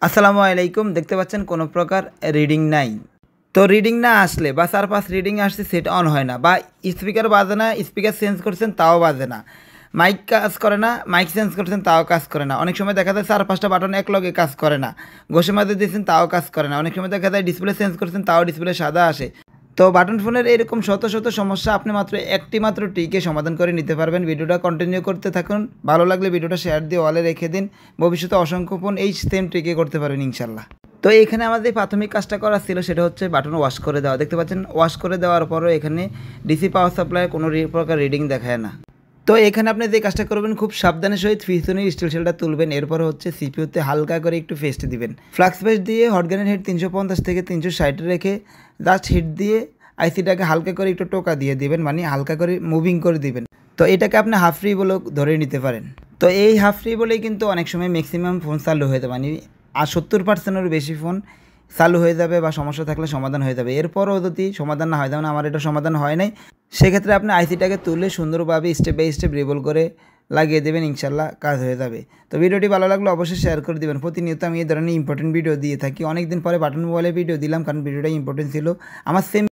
আসসালামু আলাইকুম। দেখতে পাচ্ছেন কোনো প্রকার রিডিং নাই। তো রিডিং না আসলে বা ৪-৫ রিডিং আসছে সেটা অন হয় না বা স্পিকার বাজে না, স্পিকার চেঞ্জ করছেন তাও বাজে না। মাইক কাজ করে না, মাইক চেঞ্জ করছেন তাও কাজ করে না। অনেক সময় দেখা যায় ৪-৫টা বাটন একলগে কাজ করে না। ঘষে মাজে দিয়েছেন তাও কাজ করে না। অনেক সময় দেখা যায় ডিসপ্লে চেঞ্জ করছেন তাও ডিসপ্লে সাদা আসে। তো বাটন ফোনের এরকম শত সমস্যা আপনি মাত্র একটি মাত্র ট্রিকে সমাধান করে নিতে পারবেন। ভিডিওটা কন্টিনিউ করতে থাকুন। ভালো লাগলে ভিডিওটা শেয়ার দিয়ে ওয়ালে রেখে দিন। ভবিষ্যতে অসংখ্য ফোন এই সেম ট্রিকে করতে পারবেন ইনশাল্লাহ। তো এখানে আমাদের প্রাথমিক কাজটা করা ছিল সেটা হচ্ছে বাটন ওয়াশ করে দেওয়া। দেখতে পাচ্ছেন ওয়াশ করে দেওয়ার পরও এখানে ডিসি পাওয়ার সাপ্লাইয়ের কোনো প্রকার রিডিং দেখায় না। তো এখানে আপনি যে কাজটা করবেন খুব সাবধানের সহিত পিছনের স্টিল শেলটা তুলবেন। এরপর হচ্ছে সিপিইউতে হালকা করে একটু পেস্ট দিবেন। ফ্লাক্স পেস্ট দিয়ে হটগানের হেড ৩৫০ থেকে ৩৬০ রেখে জাস্ট হিট দিয়ে আইসিটাকে হালকা করে একটু টোকা দিয়ে দিবেন, মানে হালকা করে মুভিং করে দিবেন। তো এটাকে আপনি হাফ ফ্রি বলে ধরে নিতে পারেন। তো এই হাফ ফ্রি বলেই কিন্তু অনেক সময় ম্যাক্সিমাম ফোন চালু হয়ে যাবে, মানে আর ৭০%-এরও বেশি ফোন চালু হয়ে যাবে বা সমস্যা থাকলে সমাধান হয়ে যাবে। এরপরও যদি সমাধান না হয়, যেমন আমার এটা সমাধান হয় নাই, সেক্ষেত্রে আপনি আইসিটাকে তুলে সুন্দরভাবে স্টেপ বাই স্টেপ রিভলভ করে লাগিয়ে দেবেন, ইনশাল্লাহ কাজ হয়ে যাবে। তো ভিডিওটি ভালো লাগলে অবশ্যই শেয়ার করে দেবেন। প্রতিনিয়ত আমি এই ধরনের ইম্পর্টেন্ট ভিডিও দিয়ে থাকি। অনেক দিন পরে বাটন মোবাইলের ভিডিও দিলাম কারণ ভিডিওটা ইম্পর্টেন্ট ছিল। আমার সেম